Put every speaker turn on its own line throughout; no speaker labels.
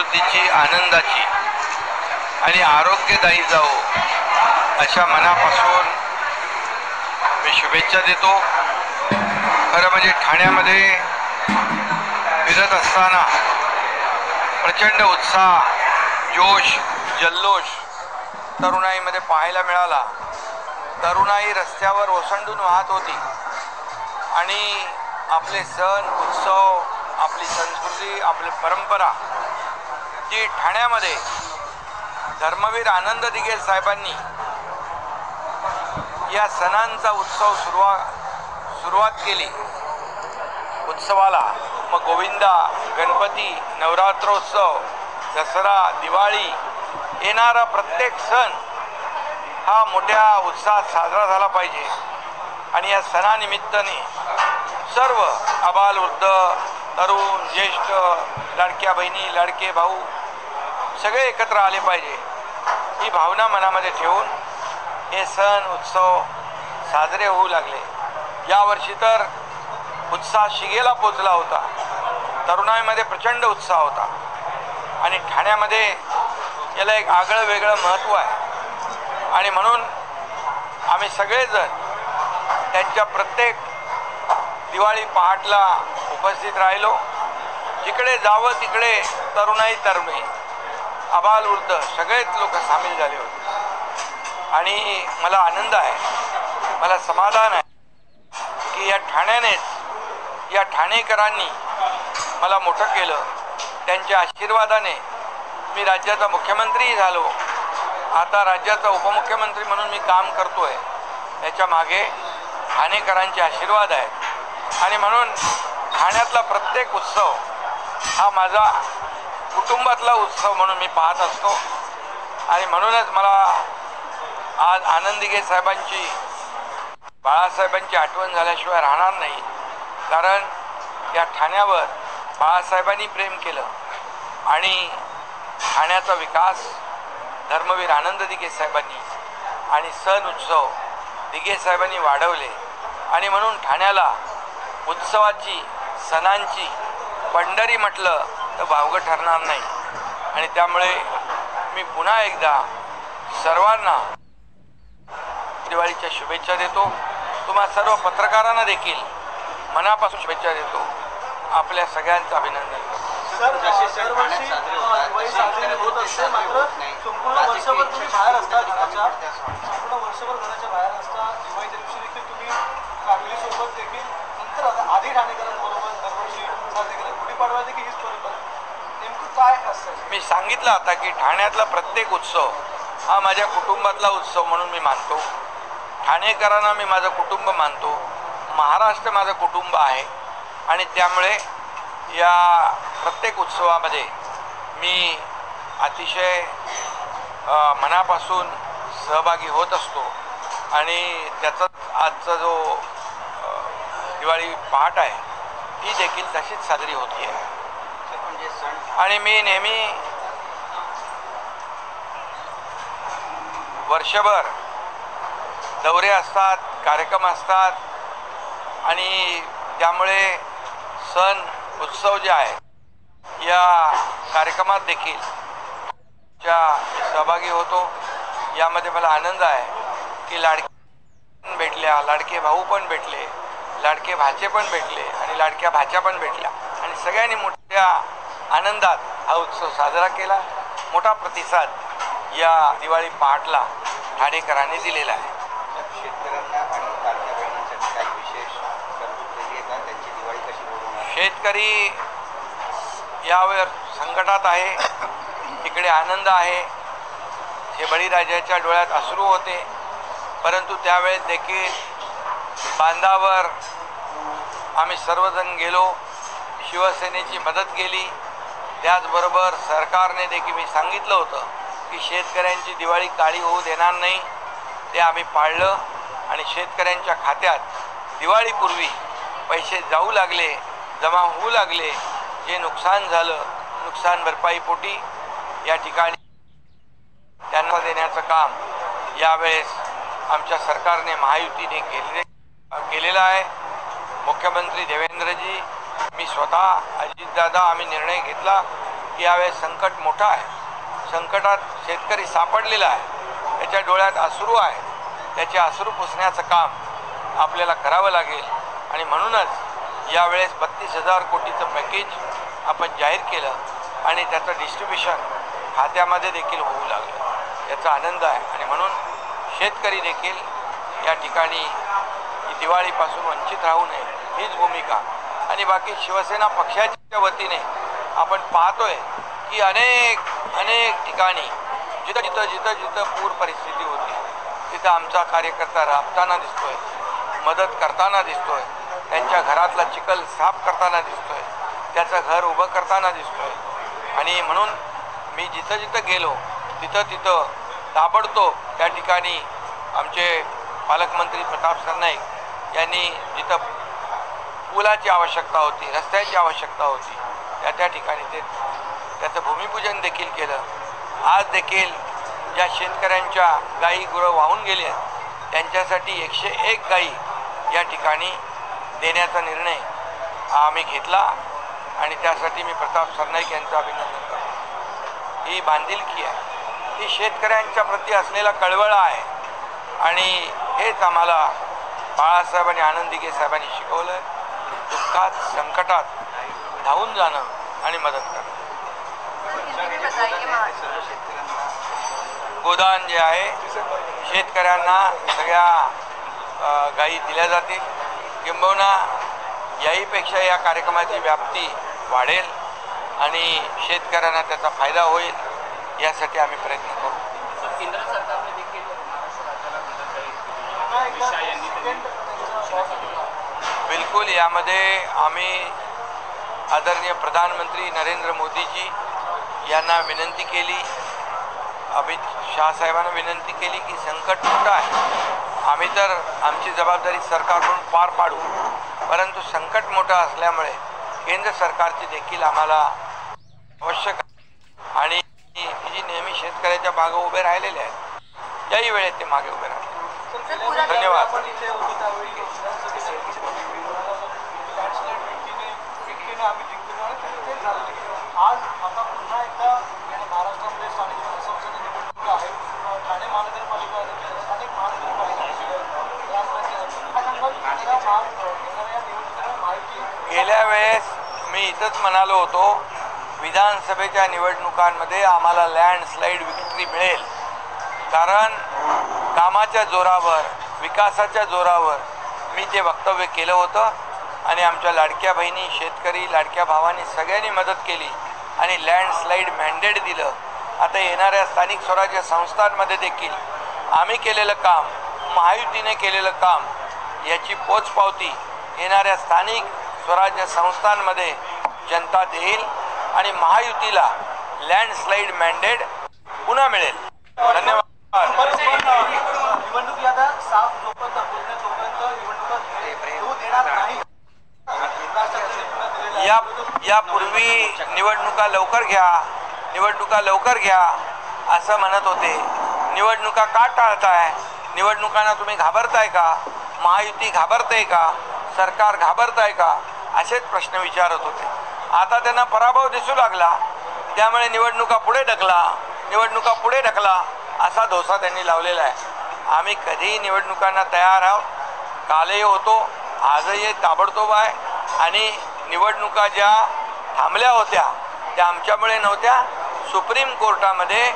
समृद्धीची, आनंदाची आणि आरोग्यदायी जावो अशा मनापासून मी शुभेच्छा देतो। खरं म्हणजे ठाण्यामध्ये फिरत असताना प्रचंड उत्साह, जोश, जल्लोष तरुणाईमध्ये पाहायला मिळाला। तरुणाई रस्त्यावर ओसंडून वाहत होती आणि आपले सण उत्सव, आपली संस्कृती, आपली परंपरा जी ठाण्यामध्ये धर्मवीर आनंद दिघे साहेबांनी या सणांचा उत्सव सुरुवात केली उत्सवाला। मग गोविंदा, गणपती, नवरात्रोत्सव, दसरा, दिवाळी येणारा प्रत्येक सण हा मोठ्या उत्साहात साजरा झाला पाहिजे आणि या सणानिमित्ताने सर्व आबालवृद्ध, तरुण, ज्येष्ठ, लाडक्या बहिणी, लाडके भाऊ सगळे एकत्र आले पाहिजे ही भावना मनामध्ये ठेवून हे सण उत्सव साजरे होऊ लागले। यावर्षी तर उत्साह शिगेला पोचला होता। तरुणाईमध्ये प्रचंड उत्साह होता आणि ठाण्यामध्ये याला एक आगळं वेगळं महत्त्व आहे आणि म्हणून आम्ही सगळेजण त्यांच्या प्रत्येक दिवाळी पहाटला उपस्थित राहिलो। जिकडे जावं तिकडे तरुणाई, तरुणी, आबालवृद्ध सगळेच लोक सामील झाले होते आणि मला आनंद आहे, मला समाधान आहे की या ठाण्यानेच, या ठाणेकरांनी मला मोठं केलं। त्यांच्या आशीर्वादाने मी राज्याचा मुख्यमंत्री झालो। आता राज्याचा उपमुख्यमंत्री म्हणून मी काम करतोय। याच्या मागे ठाणेकरांचे आशीर्वाद आहेत आणि म्हणून ठाण्यातला प्रत्येक उत्सव हा माझा कुटुंबातला उत्सव म्हणून मी पाहत असतो आणि म्हणूनच मला आज आनंद दिघे साहेबांची, बाळासाहेबांची आठवण झाल्याशिवाय राहणार नाही। कारण या ठाण्यावर बाळासाहेबांनी प्रेम केलं आणि ठाण्याचा विकास धर्मवीर आनंद दिघे साहेबांनी आणि सण उत्सव दिघे साहेबांनी वाढवले आणि म्हणून ठाण्याला उत्सवाची, सणांची पंढरी म्हटलं तर वावगं ठरणार नाही आणि त्यामुळे मी पुन्हा एकदा सर्वांना दिवाळीच्या शुभेच्छा देतो। तुम्हा सर्व पत्रकारांना देखील मनापासून शुभेच्छा देतो। आपल्या सगळ्यांचं अभिनंदन करतो।
सर, दरवर्षी दिवाळी साजरी होत असते, मात्र संपूर्ण वर्षभर तुम्ही बाहेर असता, संपूर्ण वर्षभर घराच्या बाहेर असता। दिवाळीच्या दिवशी देखील तुम्ही फॅमिलीसोबत देखील, नंतर आधी ठाणेकरांबरोबर दरवर्षी साजरी करत, गुढीपाडवा देखील हीच परंपरा, नेमकं काय असतं?
मी सांगितलं आता की ठाण्यातला प्रत्येक उत्सव हा माझ्या कुटुंबातला उत्सव म्हणून मी मानतो। ठाणेकरांना मी माझं कुटुंब मानतो। महाराष्ट्र माझं कुटुंब आहे आणि त्यामुळे या प्रत्येक उत्सवामध्ये मी अतिशय मनापासून सहभागी होत असतो आणि त्याचाच आजचा जो दिवाळी पहाट आहे ती देखील तशीच साजरी होती आहे आणि मी नेहमी वर्षभर दौरे असतात, कार्यक्रम असतात आणि त्यामुळे सण उत्सव जे आहे या कार्यक्रमात देखील सहभागी होतो। यामध्ये मला आनंद आहे की लाडके भेटल्या, लाडके भाऊ पण भेटले, लाडके भाचे पण भेटले आणि लाडक्या भाच्या पण भेटल्या आणि सगळ्यांनी मोठ्या आनंदात हा उत्सव साजरा केला। मोठा प्रतिसाद या दिवाळी पहाटला ठाणेकरांनी दिलेला आहे।
शेतकऱ्यांना आणि लाडक्या बहिणींसाठी काही विशेष तरतूद केली आहे का? त्यांची दिवाळी कशी बोलवणार?
शेतकरी यावर संकटात आहे, इकडे आनंद आहे। हे बळीराजाच्या डोळ्यात अश्रू होते, परंतु त्यावेळेस देखील बांधावर आम्ही सर्वजण गेलो, शिवसेनेची मदत केली। त्याचबरोबर सरकारने देखील मी सांगितलं होतं की शेतकऱ्यांची दिवाळी काळी होऊ देणार नाही, ते आम्ही पाळलं आणि शेतकऱ्यांच्या खात्यात दिवाळीपूर्वी पैसे जाऊ लागले, जमा होऊ लागले। जे नुकसान झालं, नुकसान भरपाईपोटी या ठिकाणी त्यांना देण्याचं काम यावेळेस आमच्या सरकारने, महायुतीने केलेलं आहे। मुख्यमंत्री देवेंद्रजी, मी स्वतः, अजितदादा आम्ही निर्णय घेतला की यावेळेस संकट मोठं आहे, संकटात शेतकरी सापडलेला आहे, त्याच्या डोळ्यात अश्रू आहे, त्याचे अश्रू पुसण्याचं काम आपल्याला करावं लागेल. आणि म्हणूनच यावेळेस 32,000 कोटीचं पॅकेज आपण जाहीर केलं आणि त्याचं डिस्ट्रीब्युशन खात्यामध्ये देखील होऊ लागलं. याचा आनंद आहे आणि म्हणून शेतकरी देखील या ठिकाणी दिवाळीपासून वंचित राहू नये हीच भूमिका. आणि बाकी शिवसेना पक्षाच्या वतीने आपण पाहतोय की अनेक ठिकाणी जिथं पूर परिस्थिती होती तिथं आमचा कार्यकर्ता राबताना दिसतोय, मदत करताना दिसतोय, त्यांच्या घरातला चिखल साफ करताना दिसतोय, त्याचं घर उभं करताना दिसतोय. आणि म्हणून मी जिथं गेलो तिथं ताबडतोब त्या ठिकाणी आमचे पालकमंत्री प्रताप सरनाईक यांनी जिथं पुलाची आवश्यकता होती, रस्त्याची आवश्यकता होती, त्या ठिकाणी त्याचं भूमिपूजन देखील केलं. आज देखील ज्या शेतकऱ्यांच्या गायी गुरं वाहून गेल्या त्यांच्यासाठी 101 गायी या ठिकाणी देण्याचा निर्णय आम्ही घेतला आणि त्यासाठी मी प्रताप सरनाईक यांचं अभिनंदन करतो. ही बांधिलकी आहे, ही शेतकऱ्यांच्या प्रती असलेला कळवळा आहे आणि हेच आम्हाला बाळासाहेब आणि आनंद दिघे साहेबांनी शिकवलं आहे. दुःखात संकटात धावून जाणं आणि मदत करणं. गोदान जे आहे शेतकऱ्यांना सगळ्या गायी दिल्या जातील, किंबहुना याहीपेक्षा या कार्यक्रमाची व्याप्ती वाढेल आणि शेतकऱ्यांना त्याचा फायदा होईल यासाठी आम्ही प्रयत्न करू.
केंद्र सरकारने देखील
बिलकुल यामध्ये आम्ही आदरणीय प्रधानमंत्री नरेंद्र मोदीजी यांना विनंती केली, अमित शाह साहेबांना विनंती केली की संकट मोठं आहे, आम्ही तर आमची जबाबदारी सरकारकडून पार पाडू, परंतु संकट मोठं असल्यामुळे केंद्र सरकारची देखील आम्हाला आवश्यक आणि जी नेहमी शेतकऱ्याच्या मागे उभे राहिलेले आहेत याही वेळेत ते मागे उभे राहिले. धन्यवाद.
आज आता पुन्हा एकदा महाराष्ट्रामध्ये स्थानिक संस्थांच्या निवडणुका आहेत, ठाणे महानगरपालिका, स्थानिक महानगरपालिका.
गेल्या वेळेस मी इथंच म्हणालो होतो विधानसभेच्या निवडणुकांमध्ये आम्हाला लँडस्लाईड विक्ट्री मिळेल, कारण कामाच्या जोरावर, विकासाच्या जोरावर मी ते वक्तव्य केलं होतं आणि आमच्या लाडक्या बहिणी, शेतकरी, लाडक्या भावांनी सगळ्यांनी मदत केली आणि लँडस्लाईड मॅन्डेट दिलं. आता येणाऱ्या स्थानिक स्वराज्य संस्थांमध्ये देखील आम्ही केलेलं काम, महायुतीने केलेलं काम याची पोचपावती येणाऱ्या स्थानिक स्वराज्य संस्थांमध्ये जनता देईल आणि महायुतीला लँडस्लाईड मॅन्डेट पुन्हा मिळेल. धन्यवाद.
निवडणूक आता साफ जोपर्यंत निवडणुका घेऊ देणार नाही.
यापूर्वी निवडणुका लवकर घ्या असं म्हणत होते. निवडणुका का टाळताय? निवडणुकांना तुम्ही घाबरताय का? महायुती घाबरते का? सरकार घाबरताय का? असेच प्रश्न विचारत होते. आता त्यांना पराभव दिसू लागला, त्यामुळे निवडणुका पुढे ढकला असा धोसा त्यांनी लावलेला आहे. आम्ही कधीही निवडणुकांना तयार आहोत, कालही होतो, आजही ताबडतोब आहे. आणि निवडणुका ज्या थांबल्या होत्या त्या आमच्यामुळे नव्हत्या. सुप्रीम कोर्टामध्ये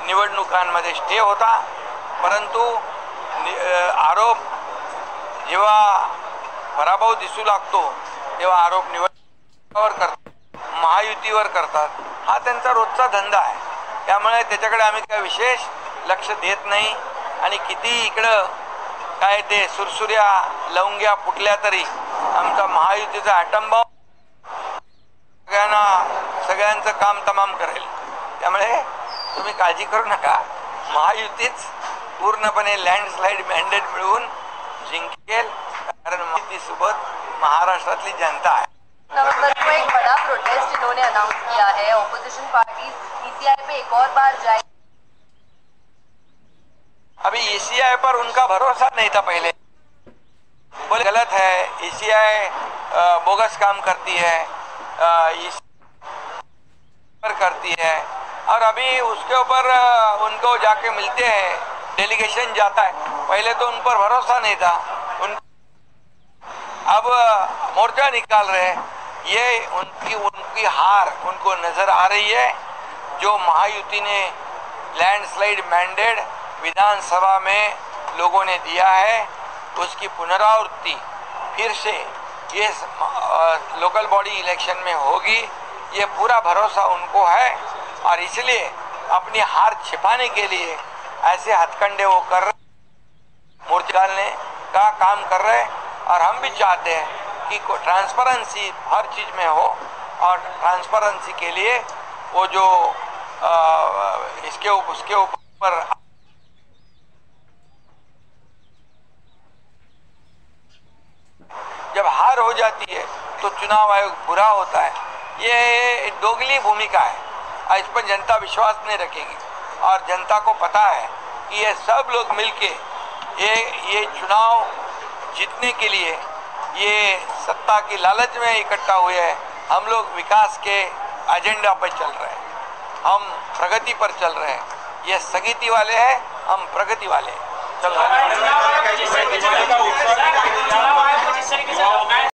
निवडणुकांमध्ये स्टे होता, परंतु आरोप जेव्हा पराभव दिसू लागतो तेव्हा आरोप निवडणुकांवर करतात, महायुतीवर करतात. हा त्यांचा रोजचा धंदा आहे, त्यामुळे त्याच्याकडे आम्ही काय विशेष लक्ष देत नाही. आणि किती इकडं काय ते सुरसुऱ्या लवंग्या फुटल्या तरी आमचा महायुतीचा ॲटम बॉम्ब सगळ्यांचं काम तमाम करेल. त्यामुळे तुम्ही काळजी करू नका, महायुतीच पूर्णपणे लँडस्लाईड मॅन्डेट मिळवून जिंकेल, कारण महायुतीसोबत महाराष्ट्रातली जनता आहे.
नवंबर को एक बड़ा प्रोटेस्ट इन्होंने अनाउंस किया है, ऑपोजिशन पार्टीज ईसीआई पे एक और बार जाएगी.
अभी ईसीआई पर उनका भरोसा नहीं था पहले, बोले गलत है, ईसीआई बोगस काम करती है. करती है और अभी उसके ऊपर उनको जाके मिलते हैं, डेलीगेशन जाता है। पहले तो उन पर भरोसा नहीं था, अब मोर्चा निकाल रहे हैं। ये उनकी हार उनको नजर आ रही है। जो महायुति ने लैंडस्लाइड मैंडेट विधानसभा में लोगों ने दिया है, उसकी पुनरावृत्ति फिर से ये लोकल बॉडी इलेक्शन में होगी, ये पूरा भरोसा उनको है। और इसलिए अपनी हार छिपाने के लिए ऐसे हथकंडे वो कर रहे, मोर्चा डालने का काम कर रहे। और हम भी चाहते हैं कि ट्रांसपेरेंसी हर चीज़ में हो, और ट्रांसपेरेंसी के लिए वो जो उसके ऊपर जब हार हो जाती है तो चुनाव आयोग बुरा होता है। ये दोगली भूमिका है, इस पर जनता विश्वास नहीं रखेगी। और जनता को पता है कि ये सब लोग मिलके ये चुनाव जीतने के लिए ये सत्ता की लालच में इकट्ठा हुए हैं। हम लोग विकास के एजेंडा पर चल रहे हैं, हम प्रगति पर चल रहे हैं। ये स्थगिति वाले हैं, हम प्रगति वाले हैं, चल रहे हैं।